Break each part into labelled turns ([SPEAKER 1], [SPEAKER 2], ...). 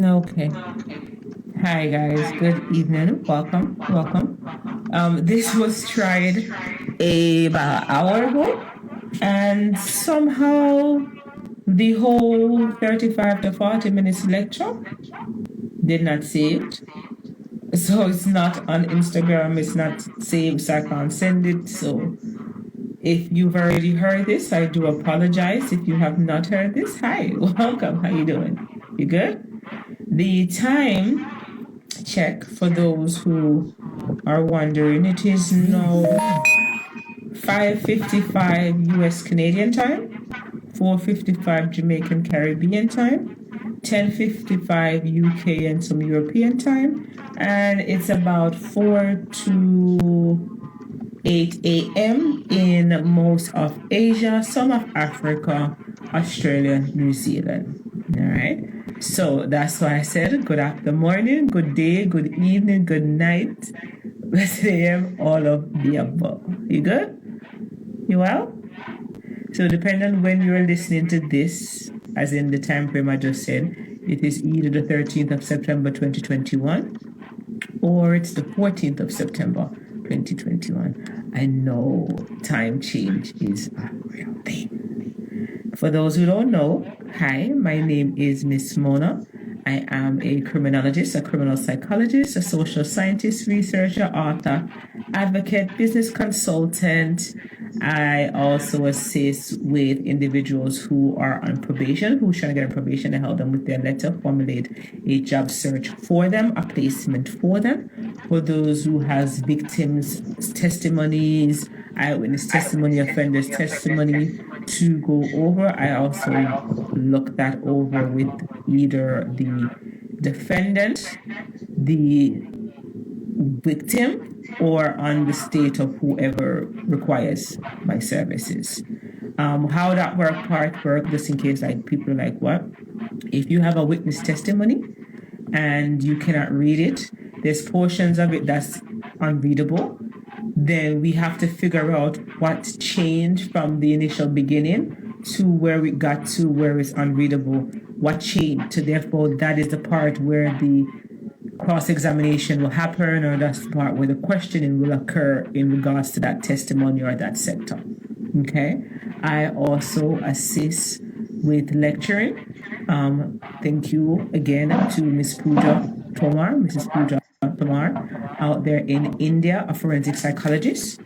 [SPEAKER 1] Okay. Hi guys. Good evening. Welcome. This was tried about an hour ago, and somehow the whole 35 to 40 minutes lecture did not save it. So it's not on Instagram. It's not saved, so I can't send it. So if you've already heard this, I do apologize. If you have not heard this, hi, welcome. How you doing? You good? The time check for those who are wondering, it is now 5:55 US Canadian time, 4:55 Jamaican Caribbean time, 10:55 UK and some European time, and it's about 4 to 8 a.m. in most of Asia, some of Africa, Australia, New Zealand. All right. So that's why I said good afternoon, good day, good evening, good night, best AM, all of the above. You good? You well? So depending on when you're listening to this, as in the time frame I just said, it is either the 13th of September 2021 or it's the 14th of September 2021. I know time change is a real thing. For those who don't know, hi, my name is Miss Mona. I am a criminologist, a criminal psychologist, a social scientist, researcher, author, advocate, business consultant. I also assist with individuals who are on probation, who are trying to get a probation to help them with their letter, formulate a job search for them, a placement for them. For those who has victims' testimonies, eyewitness testimony, offenders' testimony to go over. I also look that over with either the defendant, the victim, or on the state of whoever requires my services. How that part work, just in case like people are like, what? If you have a witness testimony and you cannot read it, there's portions of it that's unreadable, then we have to figure out what changed from the initial beginning to where we got to where it's unreadable. What changed? So therefore, that is the part where the cross-examination will happen, or that's the part where the questioning will occur in regards to that testimony or that sector. Okay. I also assist with lecturing. Thank you again to Miss Pooja Tomar, Mrs. Pooja Tomar, out there in India, a forensic psychologist.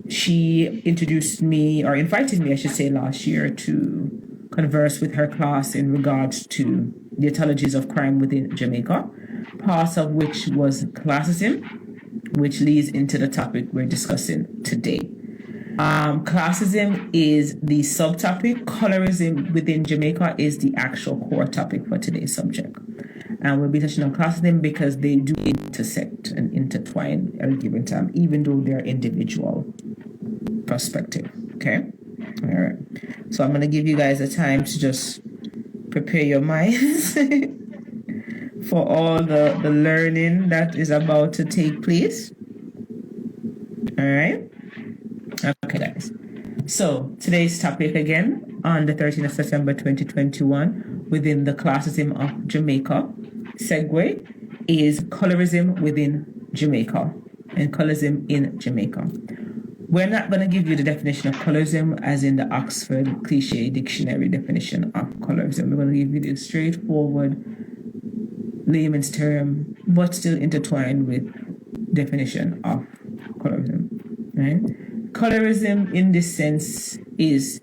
[SPEAKER 1] She introduced me, or invited me, I should say, last year to converse with her class in regards to the etiologies of crime within Jamaica, part of which was classism, which leads into the topic we're discussing today. Classism is the subtopic. Colorism within Jamaica is the actual core topic for today's subject. And we'll be touching on classism because they do intersect and intertwine at a given time, even though they're individual perspective. Okay? All right. So I'm going to give you guys a time to just prepare your minds for all the learning that is about to take place. All right? Okay, guys. So today's topic again on the 13th of September 2021 within the classism of Jamaica segue is colorism within Jamaica and colorism in Jamaica. We're not going to give you the definition of colorism as in the Oxford Cliche Dictionary definition of colorism. We're going to give you the straightforward layman's term, but still intertwined with definition of colorism. Right? Colorism in this sense is,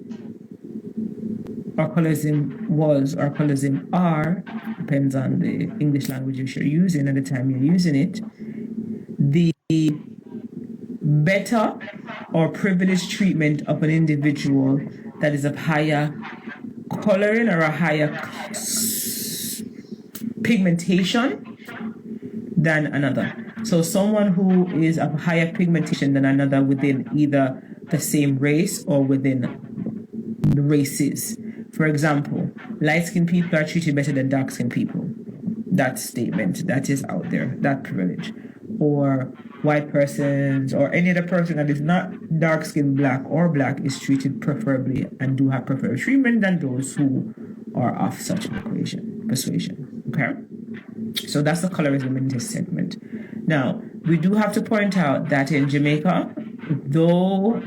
[SPEAKER 1] or colorism was, or colorism are, depends on the English language you're using at the time you're using it, the better or privileged treatment of an individual that is of higher coloring or a higher pigmentation than another. So someone who is of higher pigmentation than another within either the same race or within the races. For example, light-skinned people are treated better than dark-skinned people. That statement, that is out there, that privilege. Or white persons or any other person that is not dark-skinned, black or black is treated preferably and do have preferred treatment than those who are of such persuasion. Okay? So that's the colorism in this segment. Now, we do have to point out that in Jamaica, though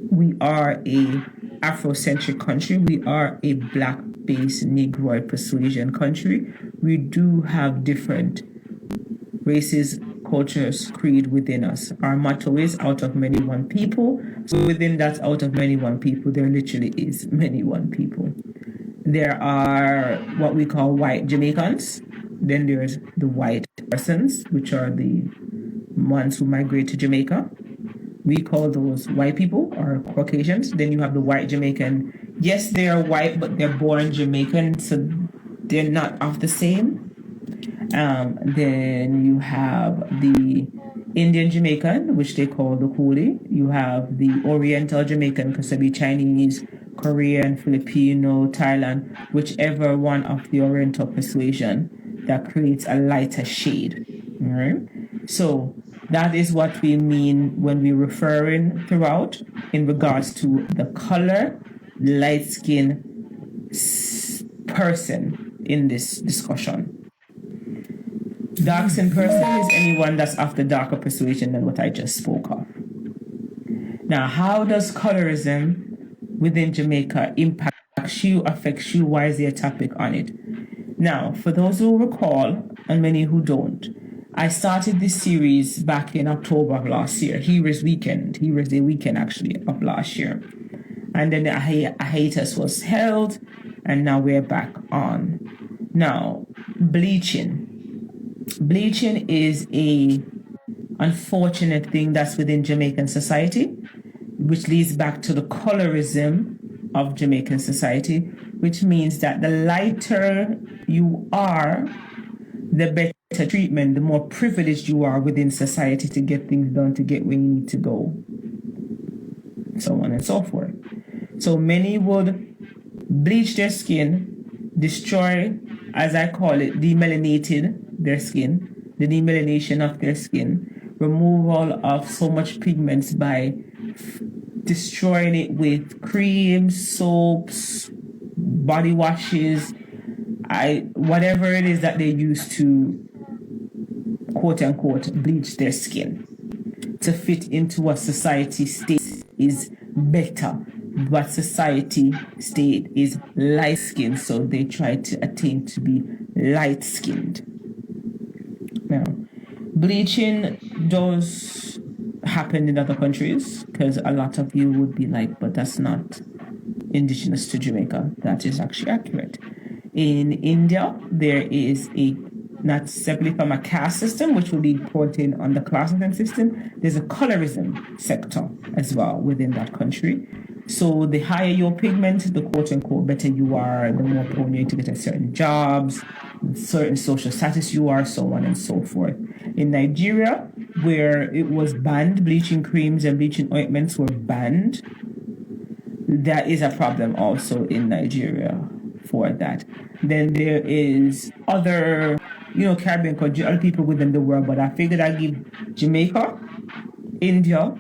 [SPEAKER 1] we are a Afrocentric country, we are a black-based Negroid persuasion country, we do have different races, cultures, creed within us. Our motto is out of many one people. So within that out of many one people, there literally is many one people. There are what we call white Jamaicans. Then there's the white persons, which are the ones who migrate to Jamaica. We call those white people or Caucasians. Then you have the white Jamaican. Yes, they are white, but they're born Jamaican, so they're not of the same. Then you have the Indian Jamaican, which they call the Coolie. You have the Oriental Jamaican, because they be Chinese, Korean, Filipino, Thailand, whichever one of the Oriental persuasion that creates a lighter shade. All right. So that is what we mean when we're referring throughout in regards to the color, light skin person in this discussion. Dark skin person is anyone that's of the darker persuasion than what I just spoke of. Now, how does colorism within Jamaica impact you, affects you? Why is there a topic on it? Now, for those who recall, and many who don't, I started this series back in October of last year. Heroes Day weekend actually of last year. And then a hiatus was held, and now we're back on. Now, bleaching. Bleaching is a unfortunate thing that's within Jamaican society, which leads back to the colorism of Jamaican society, which means that the lighter you are, the better treatment, the more privileged you are within society to get things done, to get where you need to go, so on and so forth. So many would bleach their skin, destroy, as I call it, demelanated their skin, the demelanation of their skin, removal of so much pigments by destroying it with creams, soaps, body washes, whatever it is that they use to quote unquote bleach their skin to fit into what society states is better. What society state is light skinned, so they try to attain to be light skinned. Now, bleaching does happen in other countries, because a lot of you would be like, but that's not indigenous to Jamaica. That is actually accurate. In India, there is not simply from a caste system, which will be reported on the classism system, there's a colorism sector as well within that country. So the higher your pigment, the quote unquote better you are, the more prone you to get certain jobs, certain social status you are, so on and so forth. In Nigeria, where it was banned, bleaching creams and bleaching ointments were banned, that is a problem also in Nigeria for that. Then there is other, Caribbean countries, other people within the world, but I figured I'd give Jamaica, India,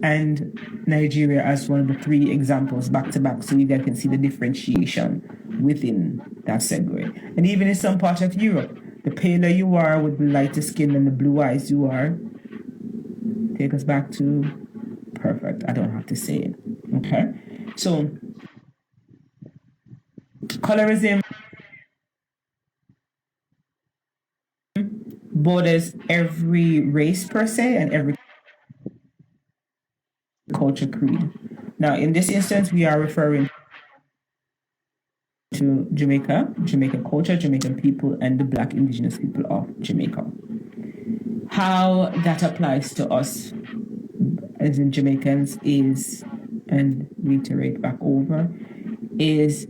[SPEAKER 1] and Nigeria as one of the three examples back to back, so you guys can see the differentiation within that segue. And even in some parts of Europe, the paler you are with the lighter skin and the blue eyes you are, take us back to perfect. I don't have to say it. Okay? So, colorism borders every race per se and every culture creed. Now, in this instance, we are referring to Jamaica, Jamaican culture, Jamaican people, and the Black indigenous people of Jamaica. How that applies to us as in Jamaicans is, and reiterate back over, is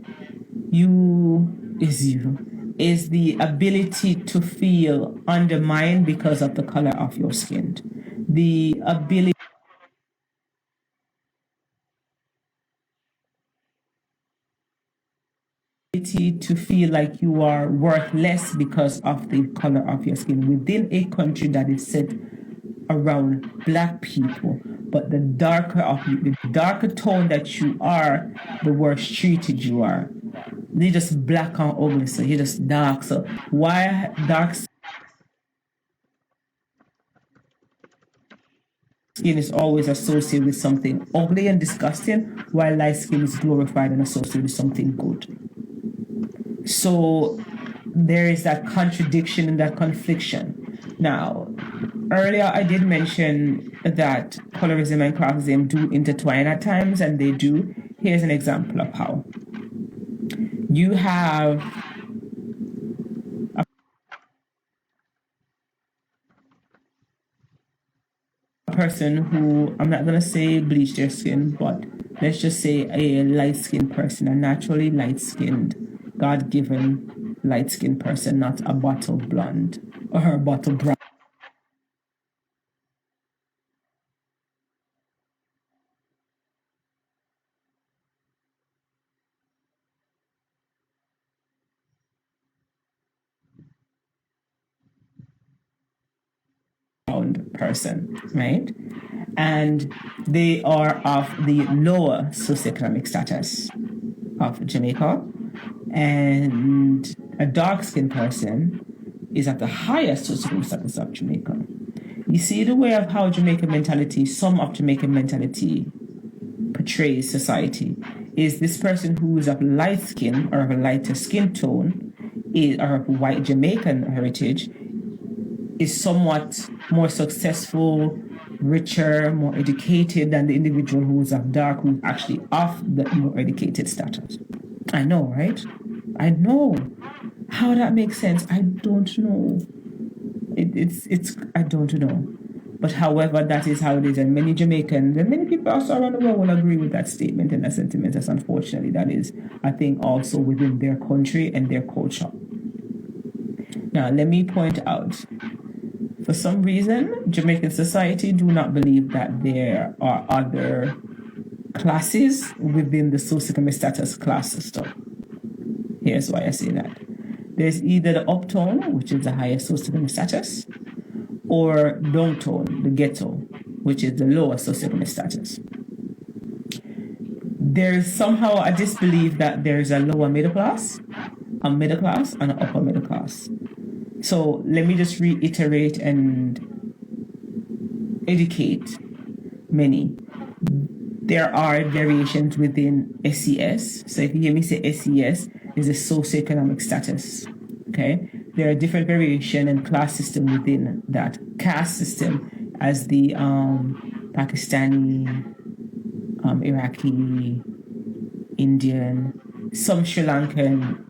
[SPEAKER 1] the ability to feel undermined because of the color of your skin. The ability to feel like you are worth less because of the color of your skin within a country that is set around Black people. But the darker tone that you are, the worse treated you are. They just black and ugly, so you're just dark. So why dark skin is always associated with something ugly and disgusting, while light skin is glorified and associated with something good. So there is that contradiction and that confliction. Now, earlier I did mention that colorism and classism do intertwine at times, and they do. Here's an example of how. You have a person who, I'm not going to say bleach their skin, but let's just say a light-skinned person, a naturally light-skinned, God-given light-skinned person, not a bottle blonde or a bottle brown person, right? And they are of the lower socioeconomic status of Jamaica, and a dark-skinned person is at the highest socioeconomic status of Jamaica. You see the way of how Jamaican mentality, some of Jamaican mentality portrays society, is this person who is of light skin or of a lighter skin tone, or of white Jamaican heritage, is somewhat more successful, richer, more educated than the individual who is of dark, who's actually of the more educated status. I know, right? I know. How that makes sense, I don't know. It's I don't know. But however, that is how it is, and many Jamaicans and many people also around the world will agree with that statement and that sentiment. As unfortunately, that is, I think, also within their country and their culture. Now, let me point out, for some reason, Jamaican society do not believe that there are other classes within the socioeconomic status class system. Here's why I say that. There's either the uptone, which is the highest socioeconomic status, or downtone, the ghetto, which is the lower socioeconomic status. There's somehow a disbelief that there's a lower middle class, and an upper middle class. So let me just reiterate and educate many. There are variations within SES. So if you hear me say SES, is a socioeconomic status. Okay? There are different variation and class system within that. Caste system as the Pakistani, Iraqi, Indian, some Sri Lankan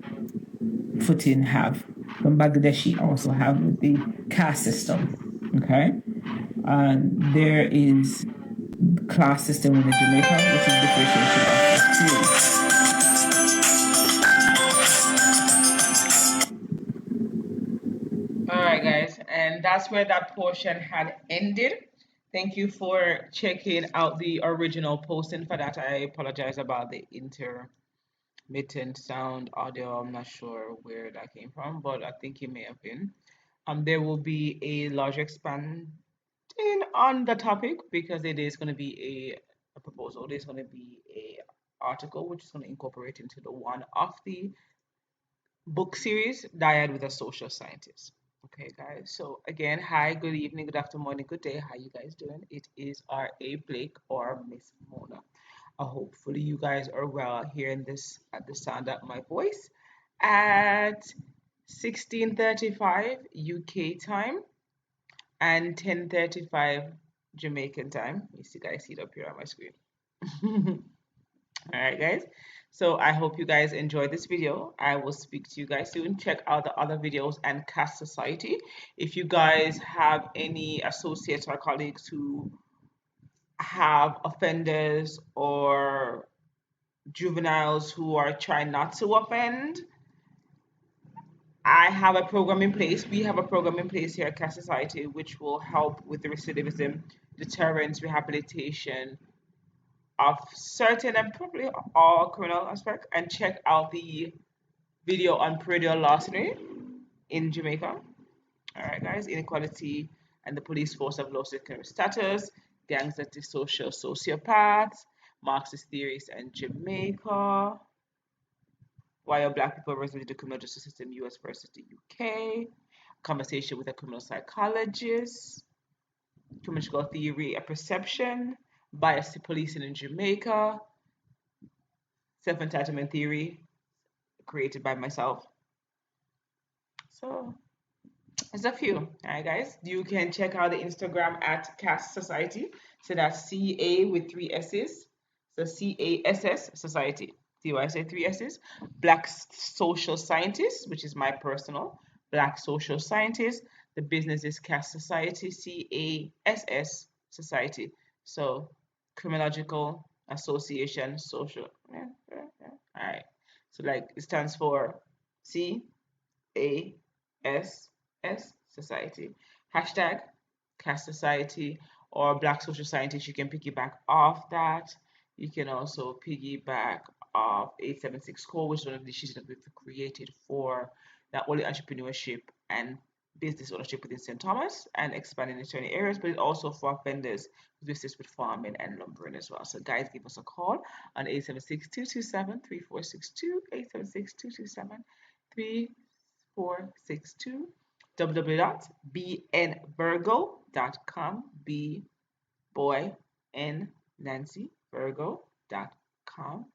[SPEAKER 1] footing have. From Bangladeshi also have with the caste system. Okay? And there is class system within Jamaica, which is differentiation of the two. All right, guys, and that's where that portion had ended. Thank you for checking out the original posting. For that, I apologize about the intermittent sound audio. I'm not sure where that came from, but I think it may have been. There will be a large expanding on the topic because it is going to be a proposal. There's going to be a article which is going to incorporate into the one of the book series, Diet with a Social Scientist. Okay, guys. So again, hi, good evening, good afternoon, good day. How you guys doing? It is R.A.Blake or Miss Mona. Hopefully you guys are well hearing this at the sound of my voice at 16:35 UK time and 10:35 Jamaican time. You guys see it up here on my screen. All right, guys. So I hope you guys enjoyed this video. I will speak to you guys soon. Check out the other videos and Cast Society. If you guys have any associates or colleagues who have offenders or juveniles who are trying not to offend, I have a program in place. We have a program in place here at Cast Society which will help with the recidivism, deterrence, rehabilitation, of certain and probably all criminal aspects, and check out the video on perennial larceny in Jamaica. All right, guys, inequality and the police force of low security status, gangs that social sociopaths, Marxist theories and Jamaica. Why are Black people resident in the criminal justice system, US versus the UK? Conversation with a criminal psychologist. Criminological theory and perception. Bias to policing in Jamaica. Self-entitlement theory created by myself. So there's a few. All right, guys. You can check out the Instagram at Cass Society. So that's CA with three S's. So CASS Society. See why I say three S's? Black Social Scientist, which is my personal Black Social Scientist. The business is Cass Society, CASS Society. So Criminological Association Social. All right. So like it stands for CASS Society. Hashtag Cass Society or Black Social Scientist. You can piggyback off that. You can also piggyback off 876 Core, which is one of the issues that we've created for not only entrepreneurship and business ownership within St. Thomas and expanding into any areas, but also for vendors who assist with farming and lumbering as well. So guys, give us a call on 876-227-3462, 876-227-3462, www.bnvirgo.com, B boy N Nancy Virgo.com.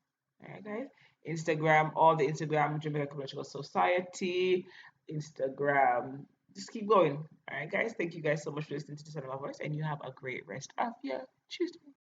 [SPEAKER 1] All right, guys. Instagram, all the Instagram, Jamaica Commercial Society, Instagram. Just keep going. All right, guys. Thank you guys so much for listening to the sound of my voice, and you have a great rest of your Tuesday.